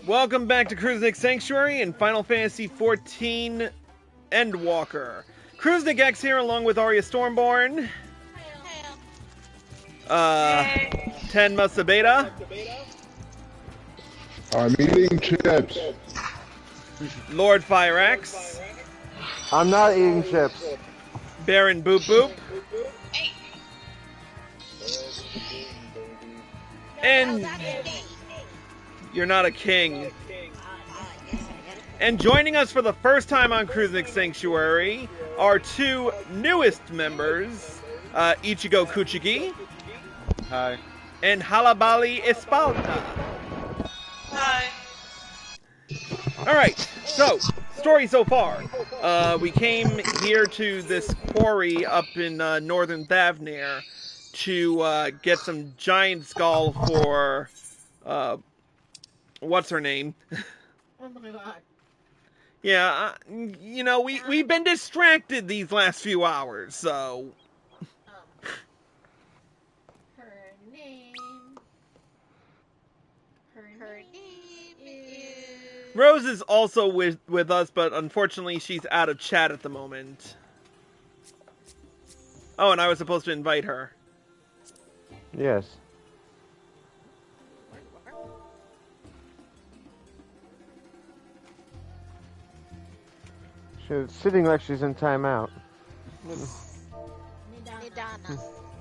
Welcome back to Kruznik Sanctuary and Final Fantasy XIV Endwalker. Kruznik X here along with Arya Stormborn. Ten Musabeta. I'm eating chips. Lord Fireaxe. I'm not eating chips. Baron Boop Boop. And you're not a king. And joining us for the first time on Kruznik Sanctuary are two newest members, Ichigo Kuchigi. Hi. And Halabali Espalda. Hi. Alright, so, story so far. We came here to this quarry up in northern Thavnir to get some giantsgall for, what's her name? Yeah, you know, we've been distracted these last few hours, so... Her name is... Rose is also with us, but unfortunately she's out of chat at the moment. Oh, and I was supposed to invite her. Yes. She's sitting like she's in timeout.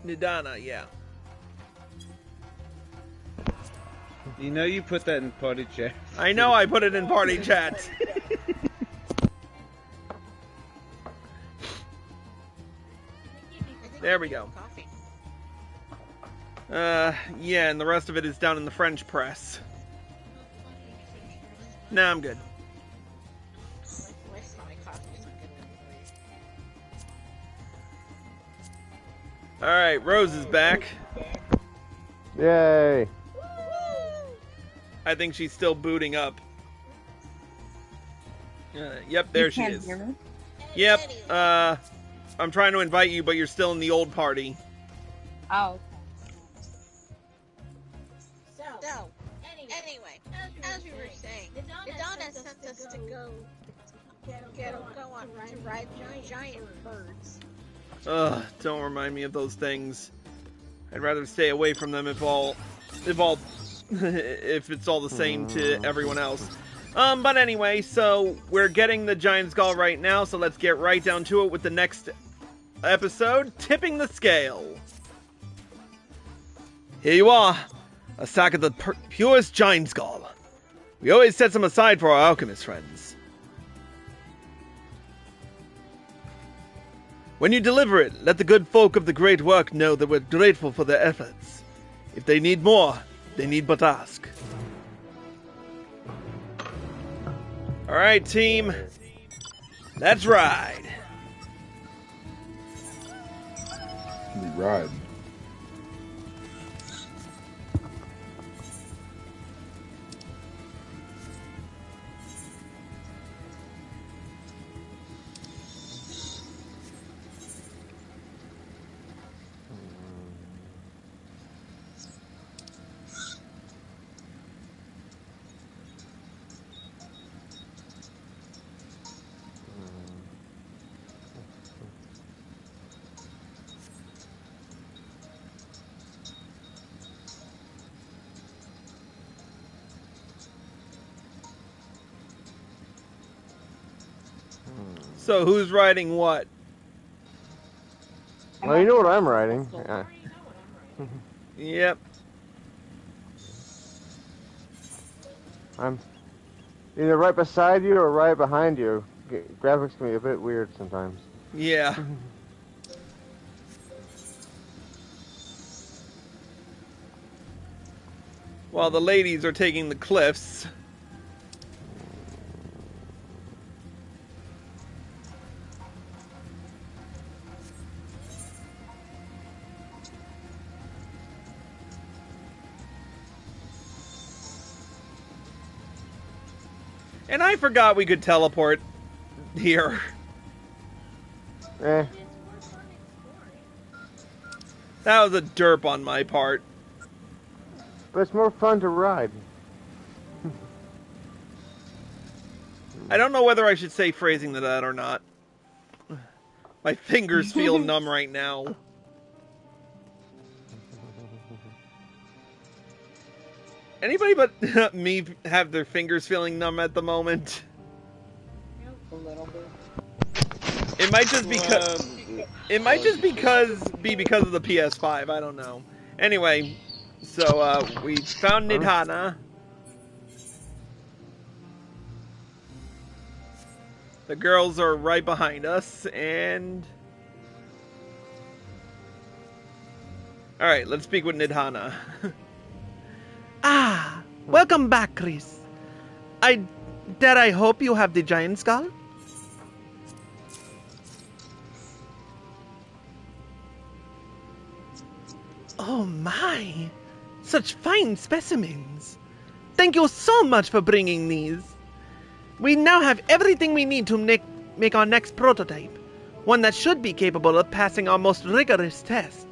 Nidana, yeah. You know you put that in party chat. I know I put it in party chat. There we go. Yeah, and the rest of it is down in the French press. Nah, I'm good. Alright, Rose is back. Yay! I think she's still booting up. Yep, there she is. Yep, I'm trying to invite you, but you're still in the old party. Oh. So, anyway, as we were saying, Nidana sent us to go on to ride giant birds. Ugh, don't remind me of those things. I'd rather stay away from them if it's all the same to everyone else. But anyway, so we're getting the giantsgall right now, so let's get right down to it with the next episode, Tipping the Scale. Here you are, a sack of the purest giantsgall. We always set some aside for our alchemist friends. When you deliver it, let the good folk of the great work know that we're grateful for their efforts. If they need more, they need but ask. Alright, team. Let's ride. We ride. So who's riding what? Well, you know what I'm writing. Yeah. Yep. I'm either right beside you or right behind you. Graphics can be a bit weird sometimes. Yeah. While the ladies are taking the cliffs. And I forgot we could teleport here. Eh. That was a derp on my part. But it's more fun to ride. I don't know whether I should say phrasing to that or not. My fingers feel numb right now. Anybody but me have their fingers feeling numb at the moment? A little bit. It might just be because of the PS5. I don't know. Anyway, so we found Nidhana. The girls are right behind us, and all right, let's speak with Nidhana. Ah, welcome back, Chris. I hope you have the giantsgall? Oh my, such fine specimens. Thank you so much for bringing these. We now have everything we need to make our next prototype, one that should be capable of passing our most rigorous tests.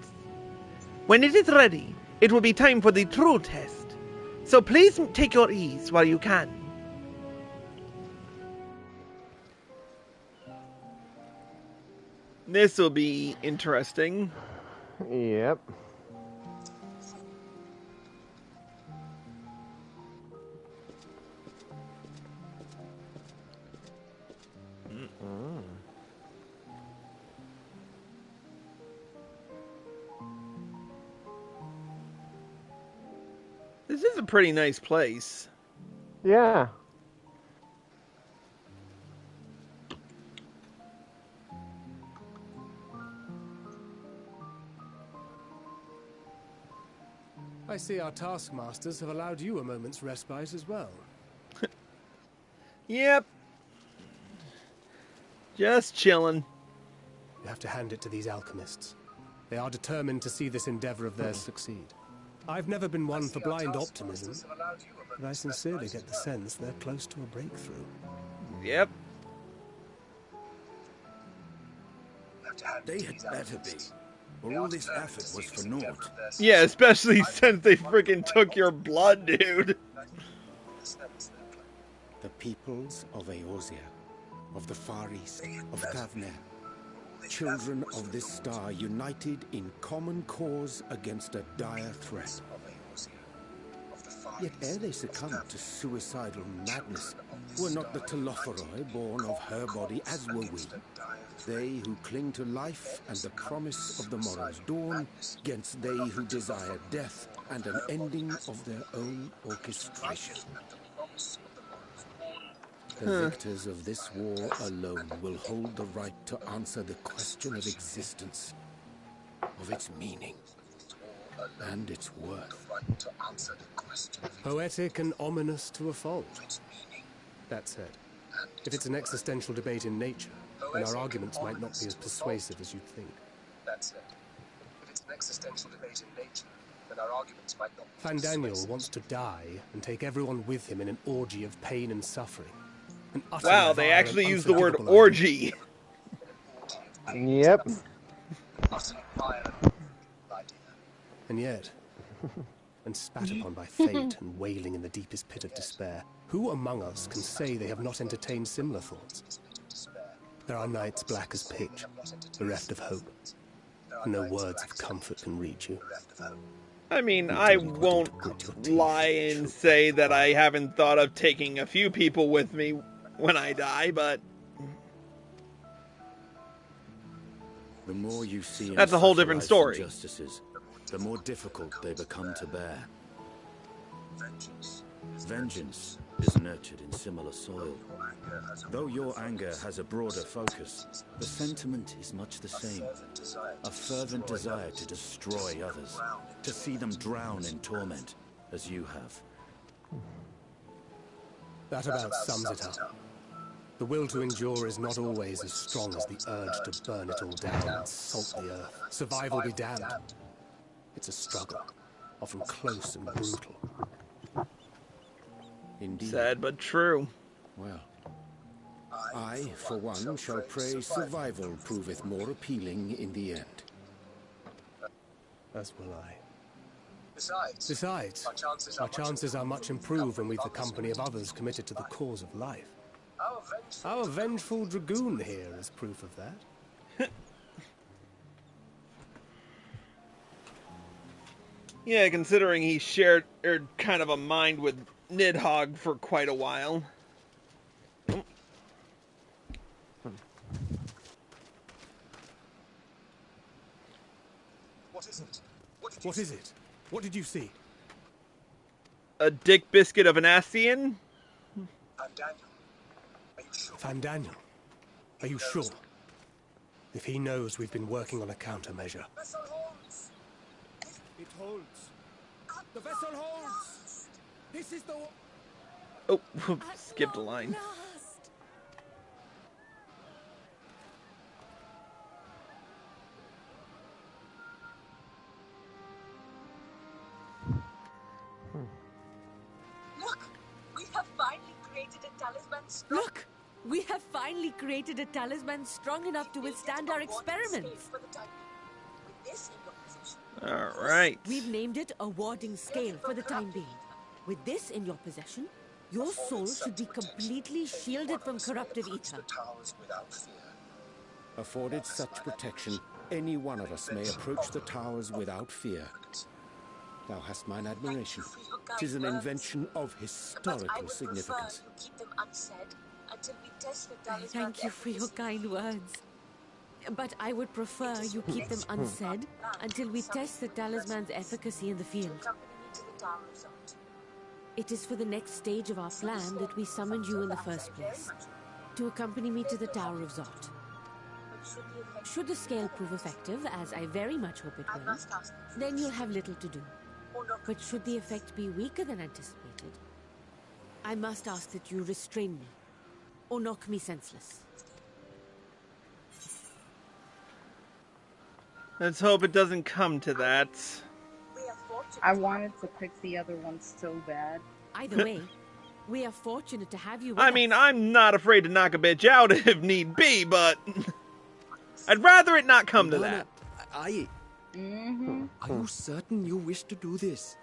When it is ready, it will be time for the true test. So please take your ease while you can. This will be interesting. Yep. This is a pretty nice place. Yeah. I see our taskmasters have allowed you a moment's respite as well. Yep. Just chilling. You have to hand it to these alchemists. They are determined to see this endeavor of theirs succeed. I've never been one for blind optimism, but I sincerely get the sense they're close to a breakthrough. Yep. They had better be, or all this effort was for naught. Yeah, especially since they freaking took your blood, dude. The peoples of Eorzea, of the Far East, of Thavner, children of this star united in common cause against a dire threat. Yet ere they succumbed to suicidal madness, were not the Telophoroi born of her body as were we? They who cling to life and the promise of the morrow's dawn, against they who desire death and an ending of their own orchestration. The victors of this war alone will hold the right to answer the question of existence, of its meaning, and its worth. Poetic and ominous to a fault. That said, if it's an existential debate in nature, then our arguments might not be as persuasive as you'd think. That said, if it's an existential debate in nature, then our arguments might not be Fandaniel wants to die and take everyone with him in an orgy of pain and suffering. Wow, they actually use the word orgy. Yep. And yet, when spat upon by fate and wailing in the deepest pit of despair, who among us can say they have not entertained similar thoughts? There are nights black as pitch, bereft of hope. No words of comfort can reach you. I mean, I won't lie and say that I haven't thought of taking a few people with me when I die, but The more you see that's a whole different story. Injustices, the more difficult they become to bear. Vengeance is nurtured in similar soil. Though your anger has a broader focus, the sentiment is much the same. A fervent desire to destroy others, to see them drown in torment, as you have. That about sums it up. The will to endure is not always as strong as the urge to burn it all down and salt the earth. Survival be damned. It's a struggle, often close and brutal. Indeed. Sad but true. Well, I, for one, shall pray survival proveth more appealing in the end. As will I. Besides, our chances are much improved when we've the company of others committed to the cause of life. Our vengeful dragoon here is proof of that. Yeah, considering he shared kind of a mind with Nidhogg for quite a while. What is it? What is it? What did you see? A dick biscuit of an Ascian? Van Daniel, are you sure? If he knows we've been working on a countermeasure. It holds. The vessel holds. This is the... Oh, whoops, skipped a line. Look, we have finally created a talisman strong. Look, we have finally created a talisman strong enough to withstand our experiments. All right. We've named it a warding scale for the time being. With this in your possession, your soul should be completely shielded from corruptive ether. Afforded such protection, any one of us may approach the towers without fear. Thou hast mine admiration. 'Tis an invention of historical significance. Thank you for your kind words. But I would prefer you keep them unsaid until we test the talisman's efficacy in the field. It is for the next stage of our plan that we summoned you in the first place, to accompany me to the Tower of Zot. Should the scale prove effective, as I very much hope it will, then you'll have little to do. But should the effect be weaker than anticipated, I must ask that you restrain me, or knock me senseless. Let's hope it doesn't come to that. I wanted to pick the other one so bad. Either way, we are fortunate to have you with I us. mean, I'm not afraid to knock a bitch out if need be, but I'd rather it not come to that. Are you certain you wish to do this?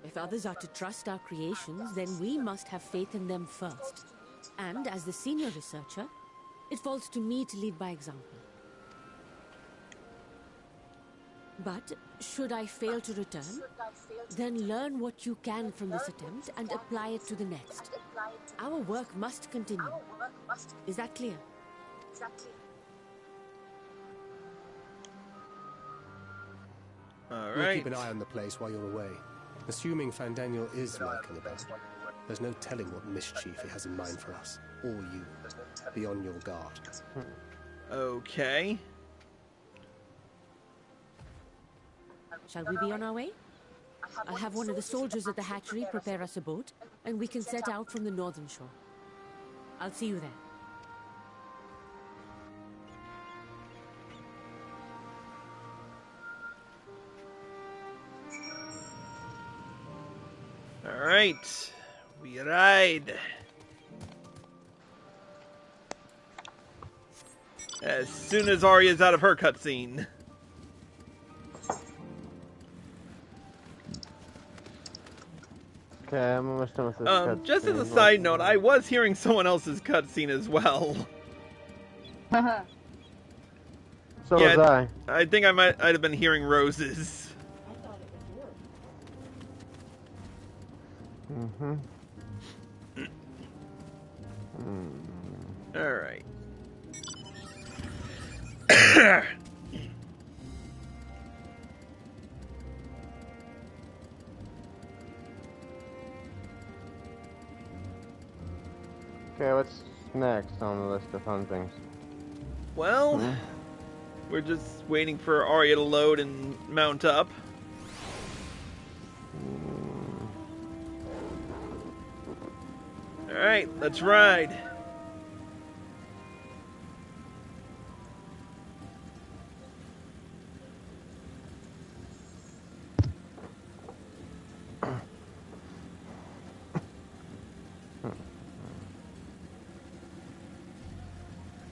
If others are to trust our creations, then we must have faith in them first. And as the senior researcher, it falls to me to lead by example. But should I fail to return, then learn what you can from this attempt and apply it to the next. Our work must continue. Is that clear? All We'll right. keep an eye on the place while you're away. Assuming Van Daniel is lurking about, there's no telling what mischief he has in mind for us, or you. Be on your guard. Okay. Shall we be on our way? I'll have one of the soldiers at the hatchery prepare us a boat, and we can set out from the northern shore. I'll see you there. All right. We ride. As soon as Arya's out of her cutscene. Okay, I'm almost done with this cutscene. Just as a side note, I was hearing someone else's cutscene as well. So was I. I think I'd have been hearing Rose's. All right. Okay, what's next on the list of fun things? Well, we're just waiting for Arya to load and mount up. All right, let's ride.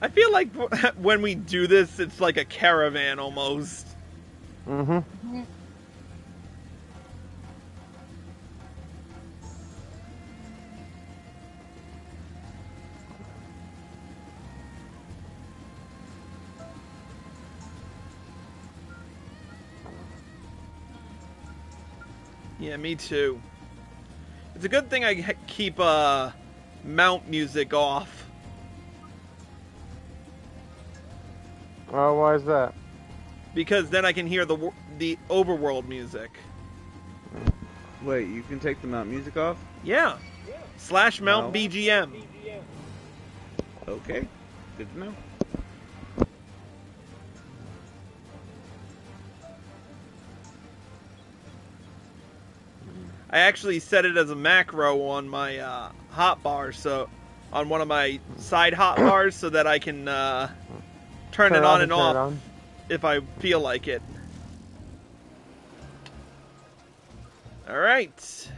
I feel like when we do this, it's like a caravan almost. Yeah, me too. It's a good thing I keep mount music off. Oh, why is that? Because then I can hear the overworld music. Wait, you can take the mount music off? Yeah. /mount BGM. Okay. Good to know. I actually set it as a macro on my hotbar, so on one of my side hotbars, so that I can turn it on and off if I feel like it. All right.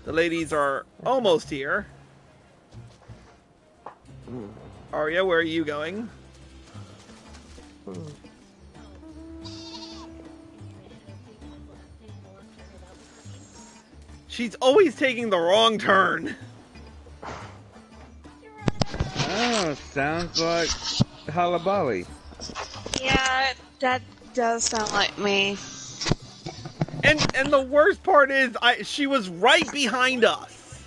The ladies are almost here. Arya, where are you going? She's always taking the wrong turn. Oh, sounds like Halabali. Yeah, that does sound like me. And the worst part is, she was right behind us.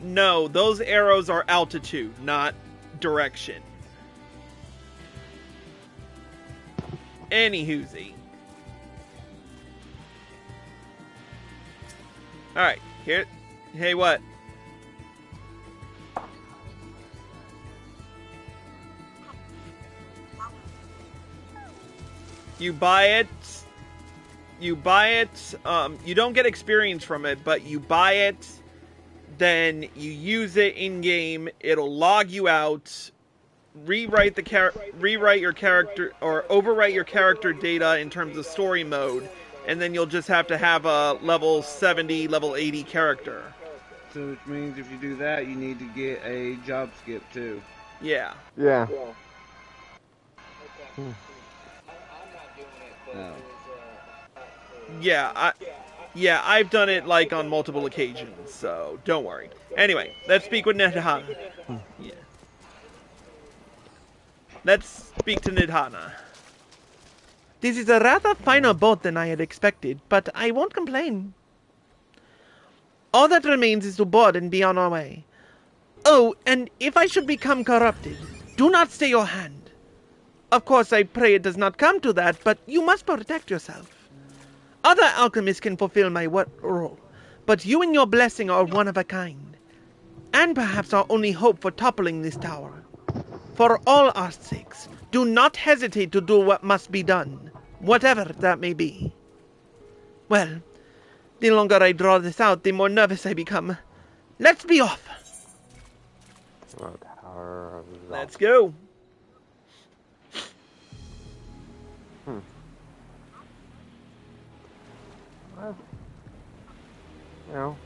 No, those arrows are altitude, not direction. Anywhoosie. Alright, here. Hey, what? You buy it. You don't get experience from it, but you buy it. Then you use it in game. It'll log you out. Rewrite your character, or overwrite your character data in terms of story mode, and then you'll just have to have a level 70, level 80 character. So which means if you do that, you need to get a job skip too. Yeah. Yeah. No. Yeah, I've done it like on multiple occasions, so don't worry. Anyway, let's speak with Nidhana. Yeah. Let's speak to Nidhana. This is a rather finer boat than I had expected, but I won't complain. All that remains is to board and be on our way. Oh, and if I should become corrupted, do not stay your hand. Of course, I pray it does not come to that, but you must protect yourself. Other alchemists can fulfill my role, but you and your blessing are one of a kind, and perhaps our only hope for toppling this tower. For all our sakes, do not hesitate to do what must be done, whatever that may be. Well, the longer I draw this out, the more nervous I become. Let's be off. Let's go. You know.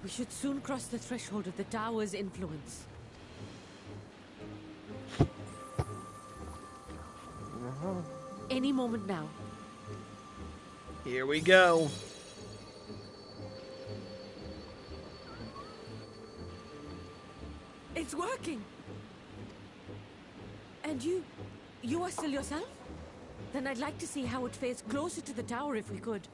We should soon cross the threshold of the tower's influence. Any moment now. Here we go. It's working. And you are still yourself? Then I'd like to see how it fares closer to the tower if we could.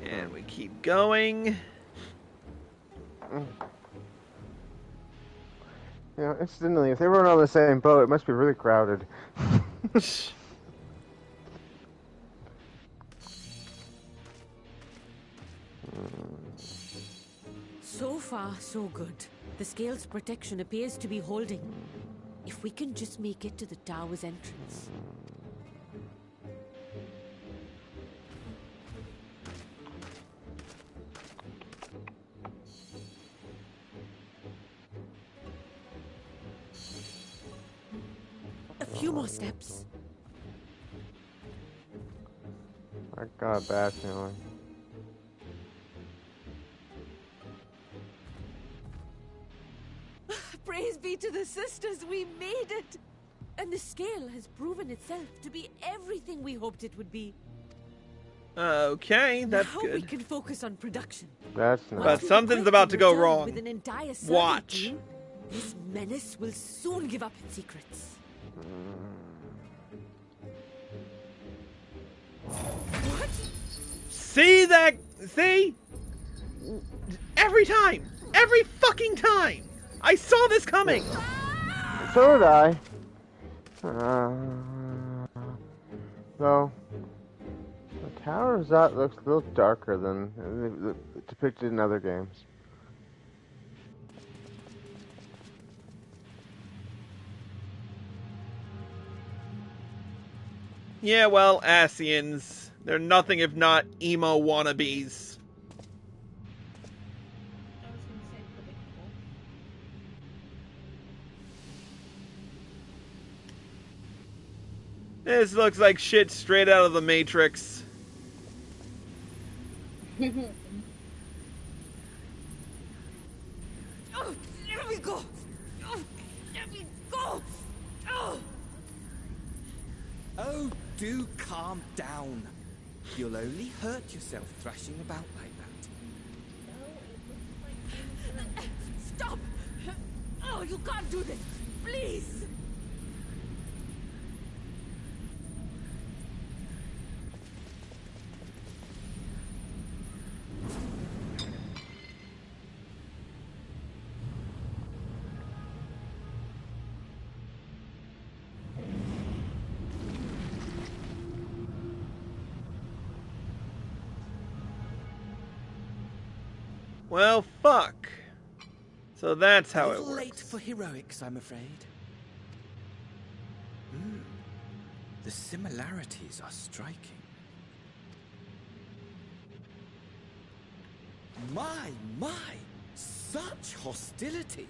And we keep going. You know, incidentally, if they were on the same boat, it must be really crowded. So far, so good. The scale's protection appears to be holding. If we can just make it to the tower's entrance. A few more steps. I got a bad feeling. Praise be to the sisters, we made it! And the scale has proven itself to be everything we hoped it would be. Okay, that's now good. We can focus on production. That's nice. But something's about to go wrong. Watch. This menace will soon give up its secrets. What? See that? See? Every time! Every fucking time! I saw this coming! So did I. So, the Tower of Zot looks a little darker than depicted in other games. Yeah, well, Asians. They're nothing if not emo wannabes. This looks like shit straight out of the Matrix. Oh, let me go! Oh, let me go! Oh! Oh, do calm down. You'll only hurt yourself thrashing about like that. Stop! Oh, you can't do this! Please! Well, fuck. So that's how it A little late works. for heroics, I'm afraid. The similarities are striking. My! Such hostility!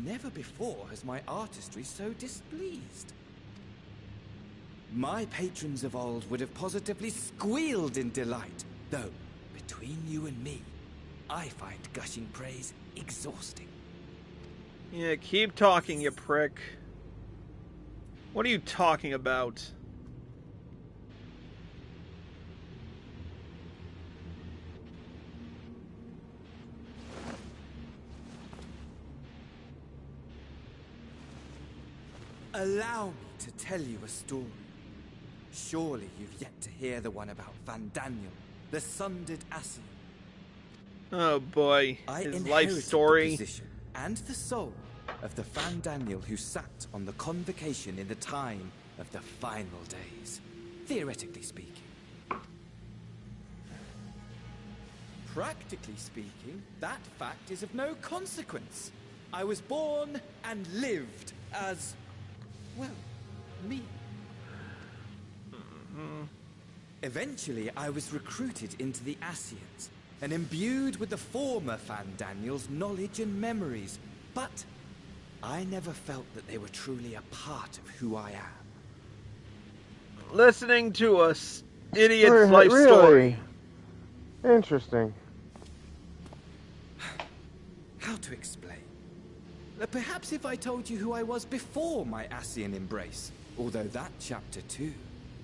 Never before has my artistry so displeased. My patrons of old would have positively squealed in delight, though, between you and me, I find gushing praise exhausting. Yeah, keep talking, you prick. What are you talking about? Allow me to tell you a story. Surely you've yet to hear the one about Van Daniel, the sundered Assi. Oh boy, I his life inherited story. the position and the soul of the Van Daniel who sat on the convocation in the time of the final days, theoretically speaking. Practically speaking, that fact is of no consequence. I was born and lived as, well, me. Eventually, I was recruited into the Asians and imbued with the former Van Daniel's knowledge and memories, but I never felt that they were truly a part of who I am. Listening to a idiot's life story. Interesting. How to explain? Perhaps if I told you who I was before my Asian embrace, although that chapter too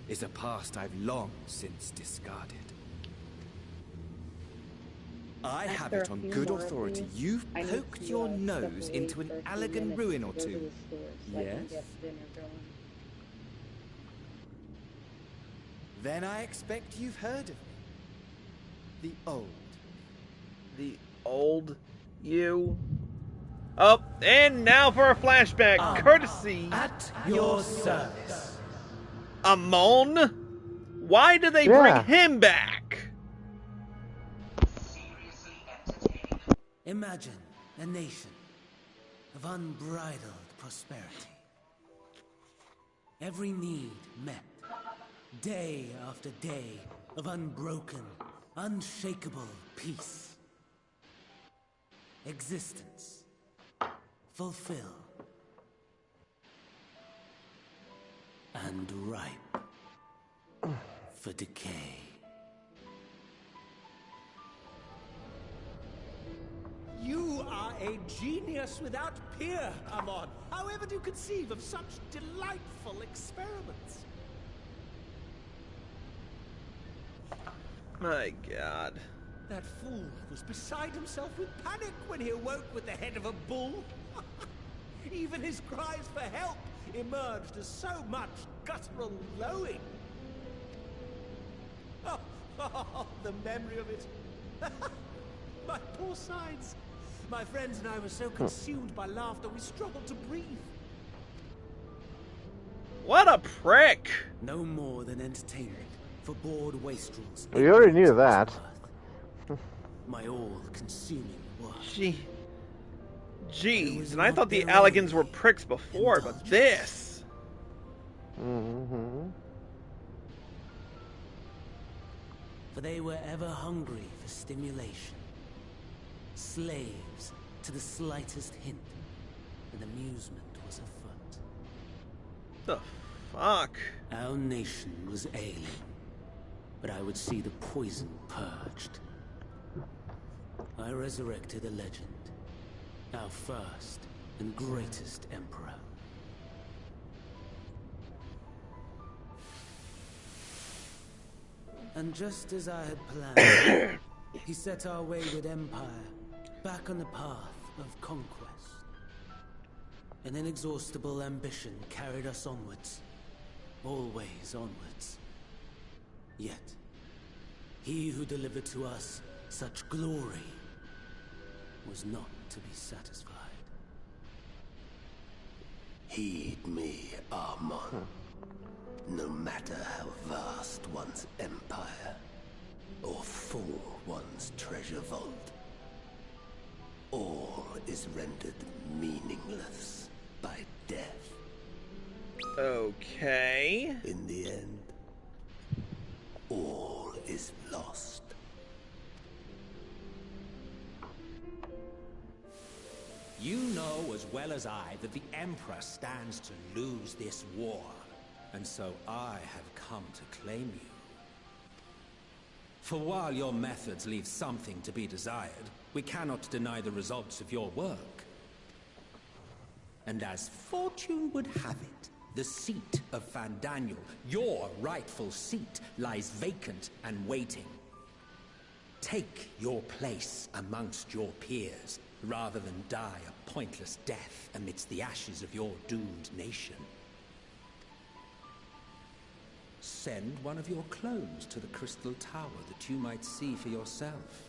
is a past I've long since discarded. I have it on good authority you've poked your nose into an elegant ruin or two. Yes? Then I expect you've heard of me. The old. The old you. Oh, and now for a flashback, courtesy at your service. Amon? Why did they bring him back? Imagine a nation of unbridled prosperity. Every need met, day after day of unbroken, unshakable peace. Existence fulfilled and ripe for decay. You are a genius without peer, Amon. However do you conceive of such delightful experiments? My God. That fool was beside himself with panic when he awoke with the head of a bull. Even his cries for help emerged as so much guttural lowing. Oh, the memory of it. My poor sides. My friends and I were so consumed by laughter we struggled to breathe. What a prick! No more than entertainment for bored wastrels. We already knew that. My all-consuming work. Jeez, and I thought the Alligans were pricks before, but this... For they were ever hungry for stimulation. Slaves to the slightest hint, and amusement was afoot. The fuck? Our nation was ailing, but I would see the poison purged. I resurrected a legend, our first and greatest emperor. And just as I had planned, he set our wayward empire back on the path of conquest. An inexhaustible ambition carried us onwards, always onwards. Yet, he who delivered to us such glory was not to be satisfied. Heed me, Armon. No matter how vast one's empire, or full one's treasure vault, all is rendered meaningless by death. Okay. In the end, all is lost. You know as well as I that the Emperor stands to lose this war. And so I have come to claim you. For while your methods leave something to be desired, we cannot deny the results of your work. And as fortune would have it, the seat of Fandaniel, your rightful seat, lies vacant and waiting. Take your place amongst your peers, rather than die a pointless death amidst the ashes of your doomed nation. Send one of your clones to the Crystal Tower that you might see for yourself.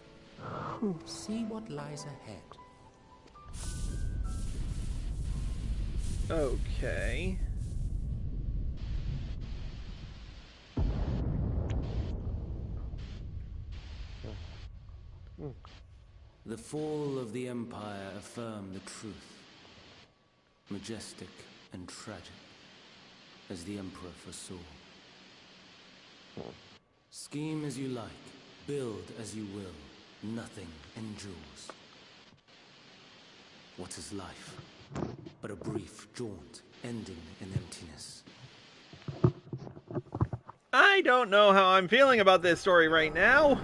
See what lies ahead. Okay. The fall of the Empire affirmed the truth. Majestic and tragic, as the Emperor foresaw. Scheme as you like, build as you will, nothing endures. What is life? But a brief jaunt, ending in emptiness. I don't know how I'm feeling about this story right now.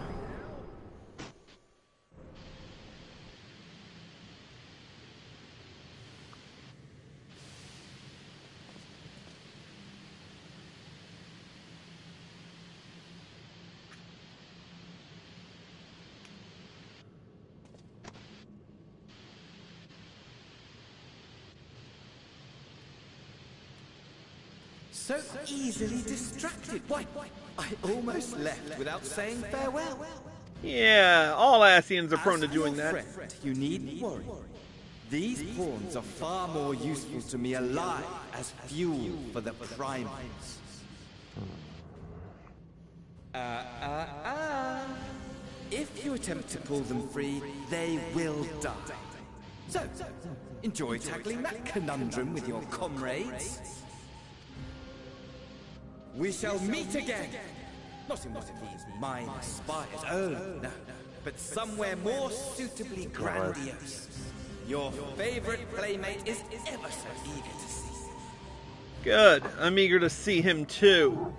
So easily distracted. Why, I almost left without saying farewell. Yeah, all Ascians are prone to doing that. Friend, you needn't worry. These pawns are far more useful to me alive as fuel for the primates. If you attempt to pull them free, they will die. So, enjoy tackling that conundrum with your comrades. We shall meet again! Not in one of these minor spires, oh no, but somewhere more suitably grandiose. Your favorite playmate is ever so eager to see. Good, I'm eager to see him too.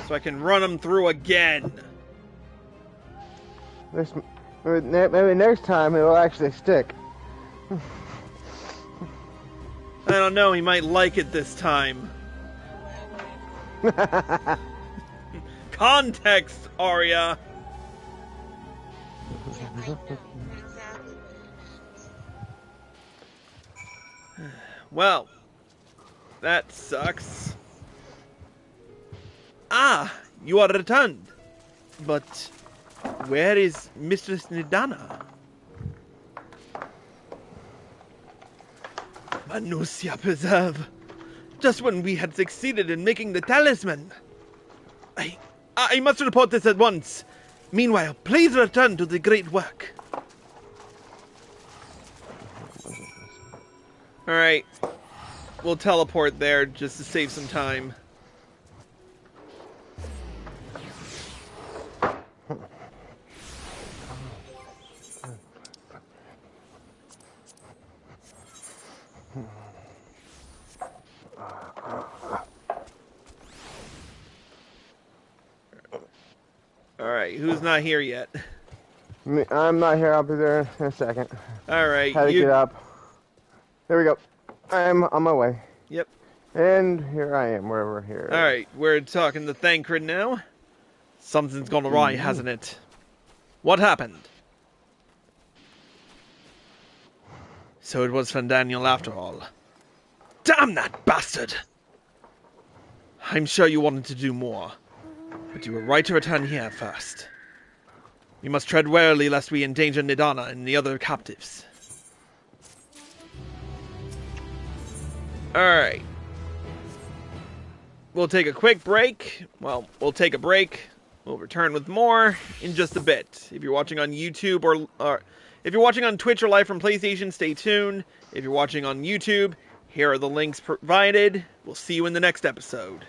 So I can run him through again. Maybe next time it will actually stick. I don't know, he might like it this time. Context, Arya. Well, that sucks. Ah, you are returned. But where is Mistress Nidana? Manusia Preserve. Just when we had succeeded in making the talisman. I must report this at once. Meanwhile, please return to the great work. Alright. We'll teleport there just to save some time. Alright, who's not here yet? I'm not here. I'll be there in a second. Alright, Had to get up. There we go. I'm on my way. Yep. And here I am, wherever here. Alright, we're talking to Thancred now. Something's gone awry, hasn't it? What happened? So it was Fandaniel after all. Damn that bastard! I'm sure you wanted to do more, but you were right to return here first. We must tread warily lest we endanger Nidana and the other captives. Alright. We'll take a quick break. Well, we'll take a break. We'll return with more in just a bit. If you're watching on YouTube or if you're watching on Twitch or live from PlayStation, stay tuned. If you're watching on YouTube, here are the links provided. We'll see you in the next episode.